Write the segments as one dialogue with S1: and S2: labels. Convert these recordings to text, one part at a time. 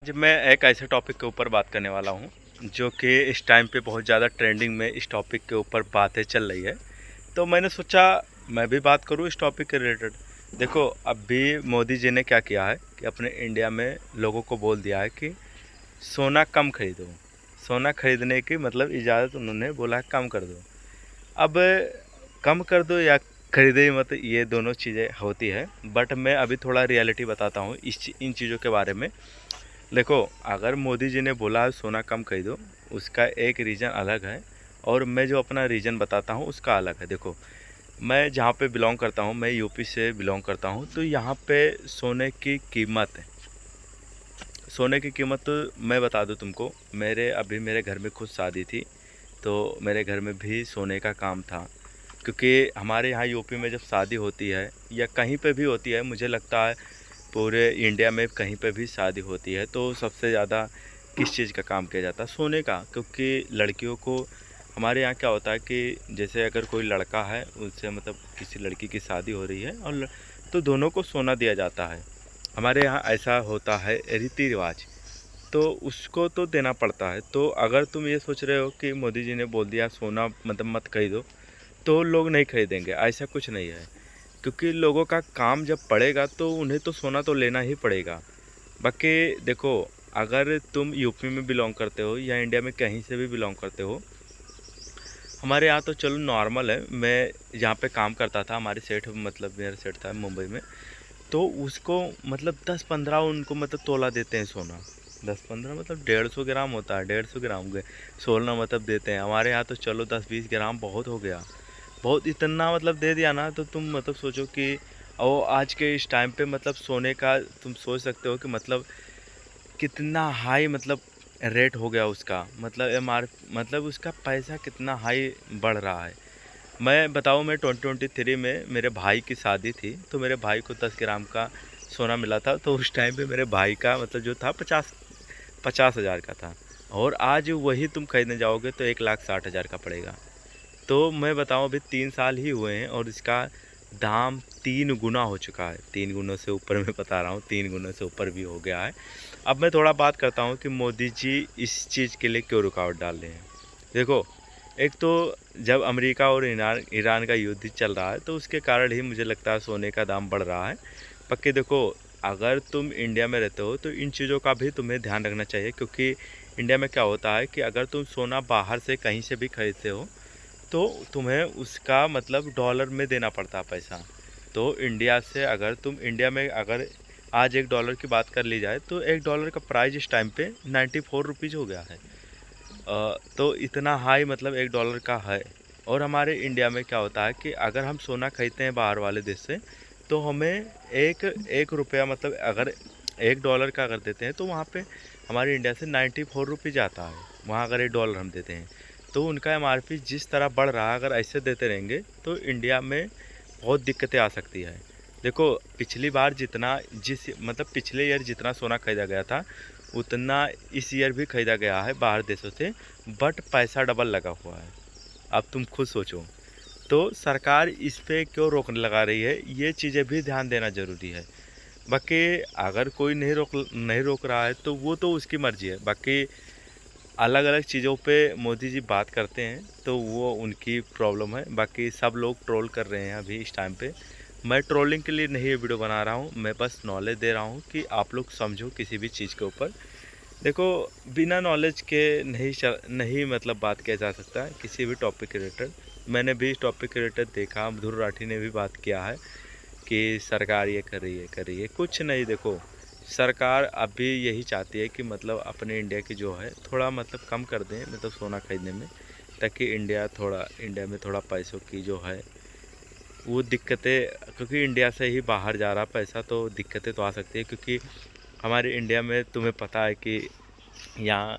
S1: आज मैं एक ऐसे टॉपिक के ऊपर बात करने वाला हूँ जो कि इस टाइम पे बहुत ज़्यादा ट्रेंडिंग में इस टॉपिक के ऊपर बातें चल रही है। तो मैंने सोचा मैं भी बात करूँ इस टॉपिक के रिलेटेड। देखो, अभी मोदी जी ने क्या किया है कि अपने इंडिया में लोगों को बोल दिया है कि सोना कम खरीदो। सोना खरीदने की मतलब इजाज़त उन्होंने बोला है कम कर दो। अब कम कर दो या खरीदे ही मत, ये दोनों चीज़ें होती है। बट मैं अभी थोड़ा रियलिटी बताता हूँ इन चीज़ों के बारे में। देखो, अगर मोदी जी ने बोला है सोना कम खरीदो, उसका एक रीज़न अलग है और मैं जो अपना रीज़न बताता हूँ उसका अलग है। देखो, मैं जहाँ पे बिलोंग करता हूँ, मैं यूपी से बिलोंग करता हूँ, तो यहाँ पे सोने की कीमत तो मैं बता दूँ तुमको। मेरे घर में खुद शादी थी, तो मेरे घर में भी सोने का काम था। क्योंकि हमारे यहाँ यूपी में जब शादी होती है या कहीं पे भी होती है, मुझे लगता है पूरे इंडिया में कहीं पे भी शादी होती है तो सबसे ज़्यादा किस चीज़ का काम किया जाता है? सोने का। क्योंकि लड़कियों को हमारे यहाँ क्या होता है कि जैसे अगर कोई लड़का है, उससे मतलब किसी लड़की की शादी हो रही है और तो दोनों को सोना दिया जाता है। हमारे यहाँ ऐसा होता है रीति रिवाज, तो उसको तो देना पड़ता है। तो अगर तुम ये सोच रहे हो कि मोदी जी ने बोल दिया सोना मतलब मत खरीदो, तो लोग नहीं खरीदेंगे, ऐसा कुछ नहीं है। क्योंकि लोगों का काम जब पड़ेगा तो उन्हें तो सोना तो लेना ही पड़ेगा। बाकी देखो, अगर तुम यूपी में बिलोंग करते हो या इंडिया में कहीं से भी बिलोंग करते हो, हमारे यहाँ तो चलो नॉर्मल है। मैं जहाँ पे काम करता था, हमारे सेठ मतलब मेरा सेठ था मुंबई में, तो उसको मतलब 10-15 उनको मतलब तोला देते हैं सोना। 10-15 मतलब 150 ग्राम होता है, 150 ग्राम के सोना मतलब देते हैं। हमारे यहाँ तो चलो 10-20 ग्राम बहुत हो गया। बहुत इतना मतलब दे दिया ना, तो तुम मतलब सोचो कि और आज के इस टाइम पे मतलब सोने का तुम सोच सकते हो कि मतलब कितना हाई मतलब रेट हो गया उसका, मतलब एमआर मतलब उसका पैसा कितना हाई बढ़ रहा है। मैं बताऊँ, मैं 2023 में मेरे भाई की शादी थी, तो मेरे भाई को 10 ग्राम का सोना मिला था। तो उस टाइम पे मेरे भाई का मतलब जो था 50,000 का था, और आज वही तुम खरीदने जाओगे तो 1,60,000 का पड़ेगा। तो मैं बताऊँ, अभी 3 साल ही हुए हैं और इसका दाम 3 गुना हो चुका है। 3 गुनों से ऊपर मैं बता रहा हूँ, 3 गुनों से ऊपर भी हो गया है। अब मैं थोड़ा बात करता हूँ कि मोदी जी इस चीज़ के लिए क्यों रुकावट डाल रहे हैं। देखो, एक तो जब अमेरिका और ईरान का युद्ध चल रहा है, तो उसके कारण ही मुझे लगता है सोने का दाम बढ़ रहा है। पक्के देखो, अगर तुम इंडिया में रहते हो तो इन चीज़ों का भी तुम्हें ध्यान रखना चाहिए। क्योंकि इंडिया में क्या होता है कि अगर तुम सोना बाहर से कहीं से भी खरीदते हो, तो तुम्हें उसका मतलब डॉलर में देना पड़ता है पैसा। तो इंडिया से अगर तुम इंडिया में अगर आज $1 की बात कर ली जाए, तो $1 का प्राइस इस टाइम पे 94 रुपीज़ हो गया है। तो इतना हाई मतलब $1 का है। और हमारे इंडिया में क्या होता है कि अगर हम सोना खरीदते हैं बाहर वाले देश से, तो हमें एक एक रुपया मतलब अगर $1 का अगर देते हैं, तो वहाँ पे हमारे इंडिया से 94 रुपीज़ आता है। वहाँ अगर $1 हम देते हैं, तो उनका एमआरपी जिस तरह बढ़ रहा है, अगर ऐसे देते रहेंगे तो इंडिया में बहुत दिक्कतें आ सकती है। देखो, पिछली बार जितना जिस मतलब पिछले ईयर जितना सोना खरीदा गया था, उतना इस ईयर भी खरीदा गया है बाहर देशों से, बट पैसा डबल लगा हुआ है। अब तुम खुद सोचो, तो सरकार इस पे क्यों रोक लगा रही है, ये चीज़ें भी ध्यान देना ज़रूरी है। बाकी अगर कोई नहीं रोक रहा है तो वो तो उसकी मर्ज़ी है। बाकी अलग अलग चीज़ों पे मोदी जी बात करते हैं तो वो उनकी प्रॉब्लम है। बाकी सब लोग ट्रोल कर रहे हैं अभी इस टाइम पे। मैं ट्रोलिंग के लिए नहीं ये वीडियो बना रहा हूँ, मैं बस नॉलेज दे रहा हूँ कि आप लोग समझो किसी भी चीज़ के ऊपर। देखो, बिना नॉलेज के नहीं मतलब बात किया जा सकता है किसी भी टॉपिक के रिलेटेड। मैंने भी इस टॉपिक के रिलेटेड देखा, ध्रुव राठी ने भी बात किया है कि सरकार ये कर रही है, कुछ नहीं। देखो, सरकार अभी यही चाहती है कि मतलब अपने इंडिया की जो है थोड़ा मतलब कम कर दें मतलब सोना खरीदने में, ताकि इंडिया में थोड़ा पैसों की जो है वो दिक्कतें, क्योंकि इंडिया से ही बाहर जा रहा पैसा, तो दिक्कतें तो आ सकती है। क्योंकि हमारे इंडिया में तुम्हें पता है कि यहाँ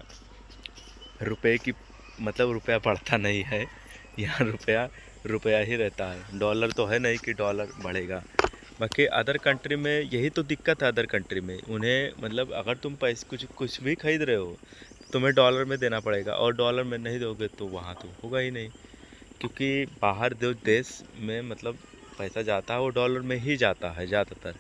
S1: रुपए की मतलब रुपया बढ़ता नहीं है। यहाँ रुपया रुपया ही रहता है। डॉलर तो है नहीं कि डॉलर बढ़ेगा। बाकी अदर कंट्री में यही तो दिक्कत है। अदर कंट्री में उन्हें मतलब अगर तुम पैसे कुछ कुछ भी खरीद रहे हो, तुम्हें डॉलर में देना पड़ेगा, और डॉलर में नहीं दोगे तो वहाँ तो होगा ही नहीं। क्योंकि बाहर जो देश में मतलब पैसा जाता है वो डॉलर में ही जाता है ज़्यादातर।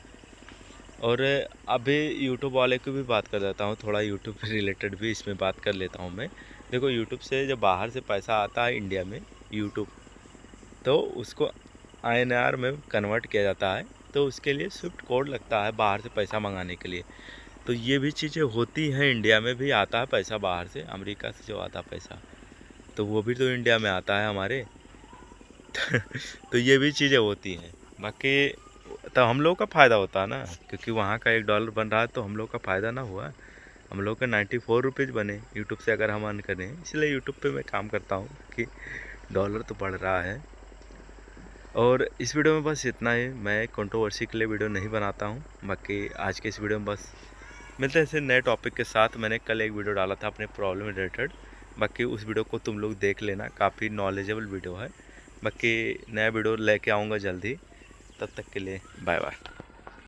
S1: और अभी यूट्यूब वाले की भी बात कर देता हूँ, थोड़ा यूट्यूब से रिलेटेड भी इसमें बात कर लेता हूँ मैं। देखो यूट्यूब से जब बाहर से पैसा आता है इंडिया में यूट्यूब, तो उसको INR में कन्वर्ट किया जाता है, तो उसके लिए स्विफ्ट कोड लगता है बाहर से पैसा मंगाने के लिए। तो ये भी चीज़ें होती हैं, इंडिया में भी आता है पैसा बाहर से, अमेरिका से जो आता है पैसा, तो वो भी तो इंडिया में आता है हमारे। तो ये भी चीज़ें होती हैं। बाकी तो हम लोग का फ़ायदा होता है ना, क्योंकि वहाँ का $1 बन रहा है तो हम लोग का फ़ायदा ना हुआ। हम लोग का 94 रुपीज़ बने यूट्यूब से अगर हम अर्न करें, इसलिए यूट्यूब पे मैं काम करता हूँ कि डॉलर तो बढ़ रहा है। और इस वीडियो में बस इतना ही। मैं कंट्रोवर्सी के लिए वीडियो नहीं बनाता हूँ। बाकी आज के इस वीडियो में बस मिलते हैं ऐसे नए टॉपिक के साथ। मैंने कल एक वीडियो डाला था अपने प्रॉब्लम रिलेटेड, बाकी उस वीडियो को तुम लोग देख लेना, काफ़ी नॉलेजेबल वीडियो है। बाकी नया वीडियो लेके आऊँगा जल्दी, तब तक के लिए बाय बाय।